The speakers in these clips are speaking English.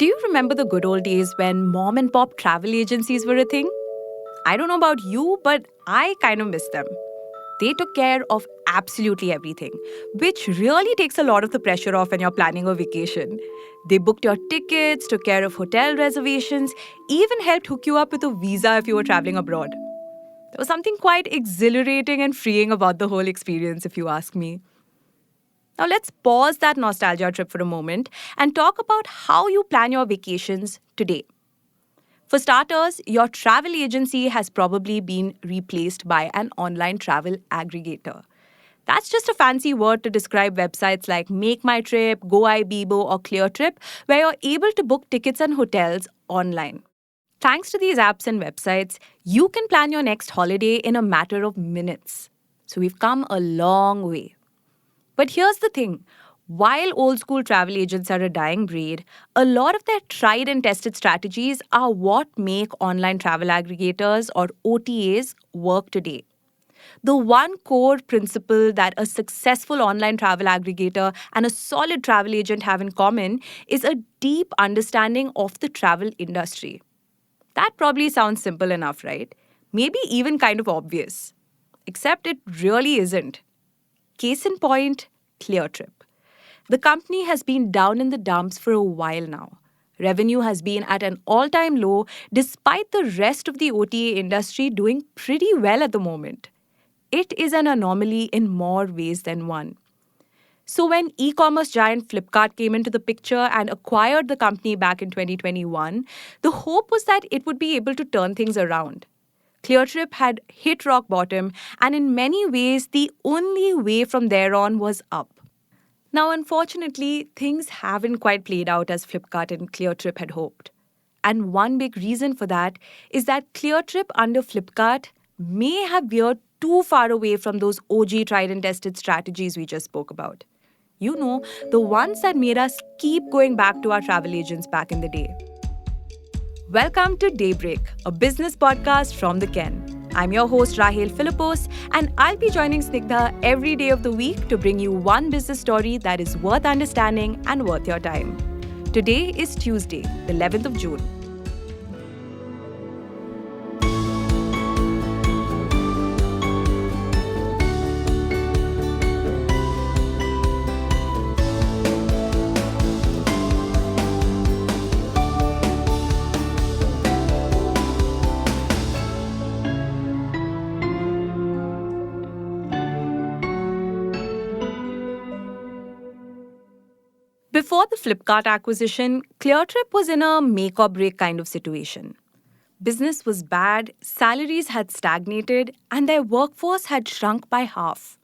Do you remember the good old days when mom and pop travel agencies were a thing? I don't know about you, but I kind of miss them. They took care of absolutely everything, which really takes a lot of the pressure off when you're planning a vacation. They booked your tickets, took care of hotel reservations, even helped hook you up with a visa if you were traveling abroad. There was something quite exhilarating and freeing about the whole experience, if you ask me. Now, let's pause that nostalgia trip for a moment and talk about how you plan your vacations today. For starters, your travel agency has probably been replaced by an online travel aggregator. That's just a fancy word to describe websites like Make My Trip, GoIbibo, or ClearTrip, where you're able to book tickets and hotels online. Thanks to these apps and websites, you can plan your next holiday in a matter of minutes. So we've come a long way. But here's the thing. While old school travel agents are a dying breed, a lot of their tried and tested strategies are what make online travel aggregators or OTAs work today. The one core principle that a successful online travel aggregator and a solid travel agent have in common is a deep understanding of the travel industry. That probably sounds simple enough, right? Maybe even kind of obvious. Except it really isn't. Case in point, ClearTrip. The company has been down in the dumps for a while now. Revenue has been at an all-time low despite the rest of the OTA industry doing pretty well at the moment. It is an anomaly in more ways than one. So when e-commerce giant Flipkart came into the picture and acquired the company back in 2021, the hope was that it would be able to turn things around. ClearTrip had hit rock bottom, and in many ways, the only way from there on was up. Now, unfortunately, things haven't quite played out as Flipkart and ClearTrip had hoped. And one big reason for that is that ClearTrip under Flipkart may have veered too far away from those OG tried and tested strategies we just spoke about. You know, the ones that made us keep going back to our travel agents back in the day. Welcome to Daybreak, a business podcast from the Ken. I'm your host Rahel Philippos, and I'll be joining Snigdha every day of the week to bring you one business story that is worth understanding and worth your time. Today is Tuesday, the 11th of June. Before the Flipkart acquisition, ClearTrip was in a make or break kind of situation. Business was bad, salaries had stagnated, and their workforce had shrunk by half.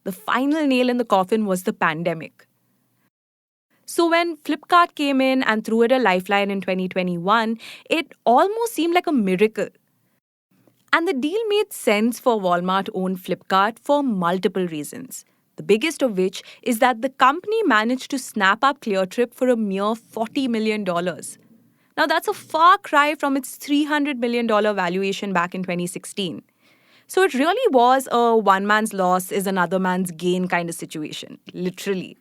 The final nail in the coffin was the pandemic. So when Flipkart came in and threw it a lifeline in 2021, it almost seemed like a miracle. And the deal made sense for Walmart-owned Flipkart for multiple reasons. The biggest of which is that the company managed to snap up ClearTrip for a mere $40 million. Now, that's a far cry from its $300 million valuation back in 2016. So it really was a one man's loss is another man's gain kind of situation, literally.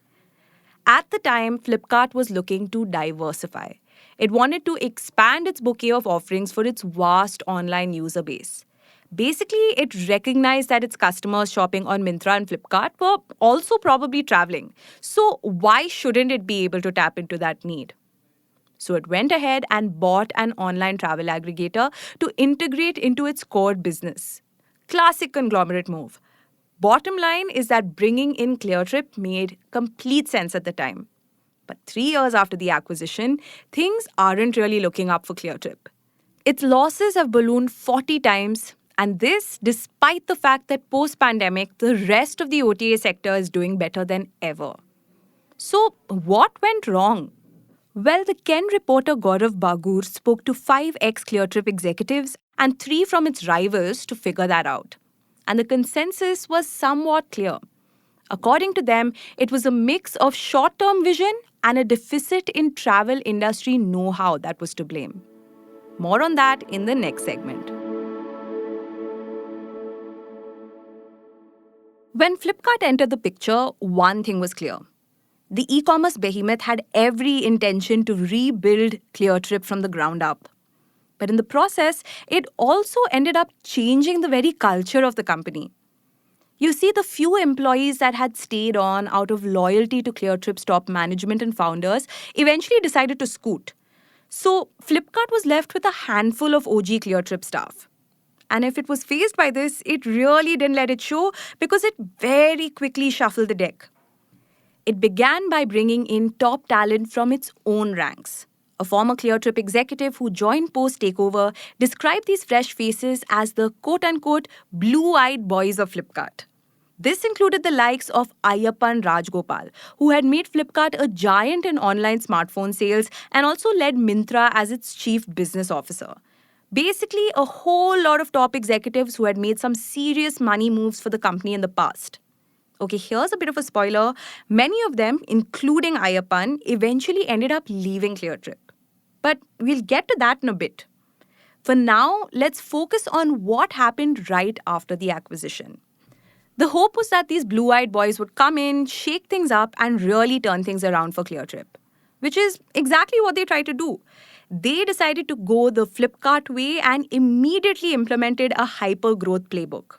At the time, Flipkart was looking to diversify. It wanted to expand its bouquet of offerings for its vast online user base. Basically, it recognized that its customers shopping on Myntra and Flipkart were also probably traveling. So why shouldn't it be able to tap into that need? So it went ahead and bought an online travel aggregator to integrate into its core business. Classic conglomerate move. Bottom line is that bringing in ClearTrip made complete sense at the time. But 3 years after the acquisition, things aren't really looking up for ClearTrip. Its losses have ballooned 40 times. And this, despite the fact that post-pandemic, the rest of the OTA sector is doing better than ever. So, what went wrong? Well, the Ken reporter Gaurav Bagur spoke to 5 ex-ClearTrip executives and 3 from its rivals to figure that out. And the consensus was somewhat clear. According to them, it was a mix of short-term vision and a deficit in travel industry know-how that was to blame. More on that in the next segment. When Flipkart entered the picture, one thing was clear. The e-commerce behemoth had every intention to rebuild ClearTrip from the ground up. But in the process, it also ended up changing the very culture of the company. You see, the few employees that had stayed on out of loyalty to ClearTrip's top management and founders eventually decided to scoot. So Flipkart was left with a handful of OG ClearTrip staff. And if it was faced by this, it really didn't let it show because it very quickly shuffled the deck. It began by bringing in top talent from its own ranks. A former ClearTrip executive who joined post takeover described these fresh faces as the quote unquote blue eyed boys of Flipkart. This included the likes of Ayyappan Rajgopal, who had made Flipkart a giant in online smartphone sales and also led Myntra as its chief business officer. Basically, a whole lot of top executives who had made some serious money moves for the company in the past. Okay, here's a bit of a spoiler. Many of them, including Ayyappan, eventually ended up leaving ClearTrip. But we'll get to that in a bit. For now, let's focus on what happened right after the acquisition. The hope was that these blue-eyed boys would come in, shake things up, and really turn things around for ClearTrip, which is exactly what they tried to do. They decided to go the Flipkart way and immediately implemented a hyper-growth playbook.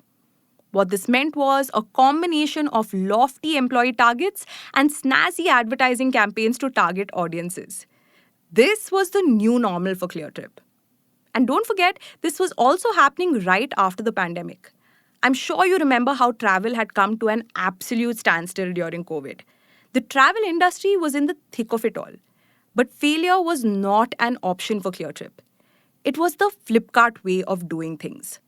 What this meant was a combination of lofty employee targets and snazzy advertising campaigns to target audiences. This was the new normal for ClearTrip. And don't forget, this was also happening right after the pandemic. I'm sure you remember how travel had come to an absolute standstill during COVID. The travel industry was in the thick of it all. But failure was not an option for ClearTrip. It was the Flipkart way of doing things.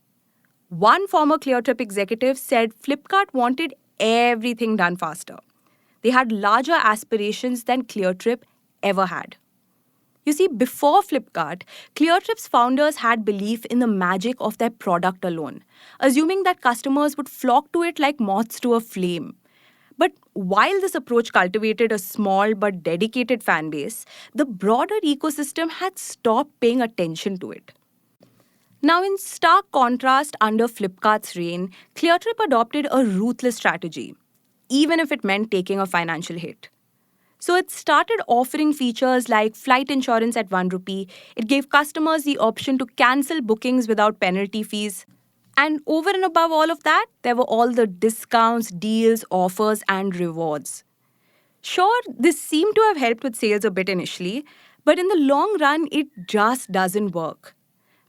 One former ClearTrip executive said Flipkart wanted everything done faster. They had larger aspirations than ClearTrip ever had. You see, before Flipkart, ClearTrip's founders had belief in the magic of their product alone, assuming that customers would flock to it like moths to a flame. But while this approach cultivated a small but dedicated fan base, the broader ecosystem had stopped paying attention to it. Now, in stark contrast, under Flipkart's reign, ClearTrip adopted a ruthless strategy, even if it meant taking a financial hit. So it started offering features like flight insurance at 1 rupee. It gave customers the option to cancel bookings without penalty fees. And over and above all of that, there were all the discounts, deals, offers, and rewards. Sure, this seemed to have helped with sales a bit initially, but in the long run, it just doesn't work.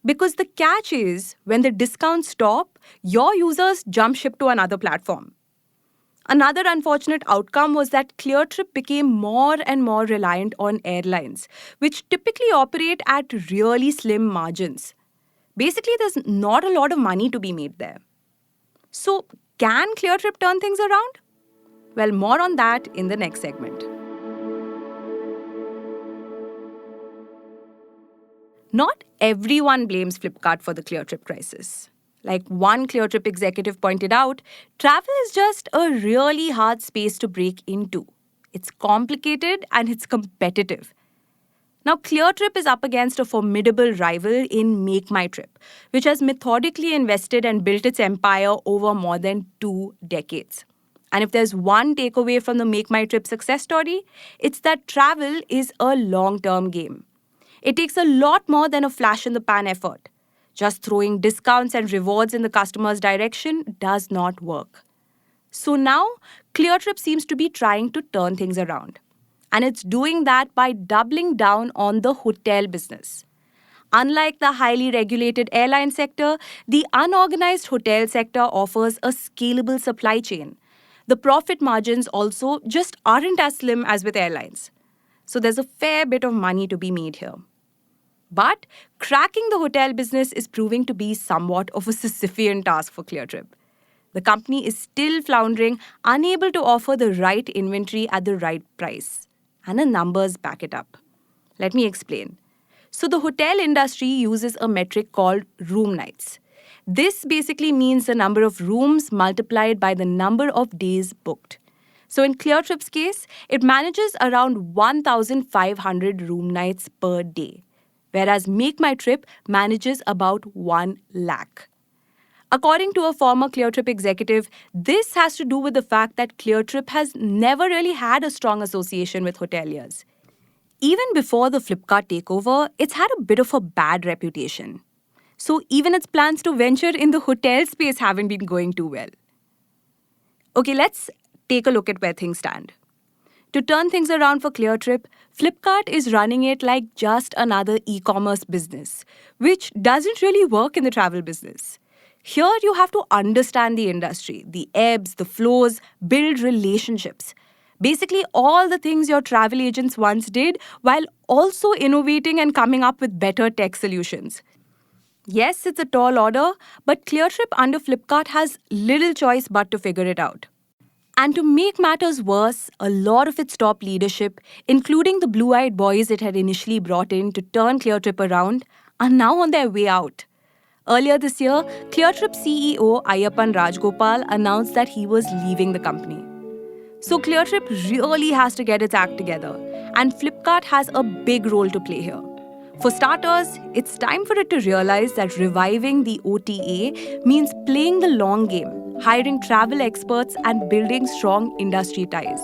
Because the catch is, when the discounts stop, your users jump ship to another platform. Another unfortunate outcome was that ClearTrip became more and more reliant on airlines, which typically operate at really slim margins. Basically, there's not a lot of money to be made there. So, can ClearTrip turn things around? Well, more on that in the next segment. Not everyone blames Flipkart for the ClearTrip crisis. Like one ClearTrip executive pointed out, travel is just a really hard space to break into. It's complicated and it's competitive. Now, ClearTrip is up against a formidable rival in MakeMyTrip, which has methodically invested and built its empire over more than 2 decades. And if there's one takeaway from the MakeMyTrip success story, it's that travel is a long-term game. It takes a lot more than a flash-in-the-pan effort. Just throwing discounts and rewards in the customer's direction does not work. So now, ClearTrip seems to be trying to turn things around. And it's doing that by doubling down on the hotel business. Unlike the highly regulated airline sector, the unorganized hotel sector offers a scalable supply chain. The profit margins also just aren't as slim as with airlines. So there's a fair bit of money to be made here. But cracking the hotel business is proving to be somewhat of a Sisyphean task for ClearTrip. The company is still floundering, unable to offer the right inventory at the right price. And the numbers back it up. Let me explain. So the hotel industry uses a metric called room nights. This basically means the number of rooms multiplied by the number of days booked. So in ClearTrip's case, it manages around 1,500 room nights per day, whereas MakeMyTrip manages about 1 lakh. According to a former ClearTrip executive, this has to do with the fact that ClearTrip has never really had a strong association with hoteliers. Even before the Flipkart takeover, it's had a bit of a bad reputation. So even its plans to venture in the hotel space haven't been going too well. Okay, let's take a look at where things stand. To turn things around for ClearTrip, Flipkart is running it like just another e-commerce business, which doesn't really work in the travel business. Here you have to understand the industry, the ebbs, the flows, build relationships. Basically, all the things your travel agents once did while also innovating and coming up with better tech solutions. Yes, it's a tall order, but ClearTrip under Flipkart has little choice but to figure it out. And to make matters worse, a lot of its top leadership, including the blue-eyed boys it had initially brought in to turn ClearTrip around, are now on their way out. Earlier this year, ClearTrip CEO Ayyappan Rajgopal announced that he was leaving the company. So ClearTrip really has to get its act together, and Flipkart has a big role to play here. For starters, it's time for it to realize that reviving the OTA means playing the long game, hiring travel experts and building strong industry ties,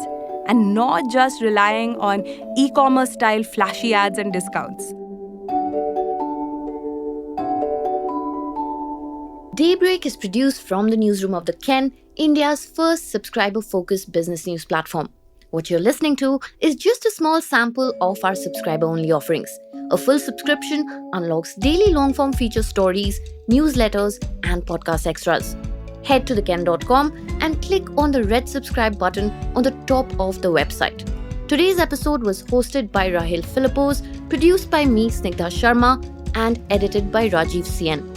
and not just relying on e-commerce style flashy ads and discounts. Daybreak is produced from the newsroom of The Ken, India's first subscriber-focused business news platform. What you're listening to is just a small sample of our subscriber-only offerings. A full subscription unlocks daily long-form feature stories, newsletters, and podcast extras. Head to theken.com and click on the red subscribe button on the top of the website. Today's episode was hosted by Rahil Philippos, produced by me, Snigdha Sharma, and edited by Rajiv CN.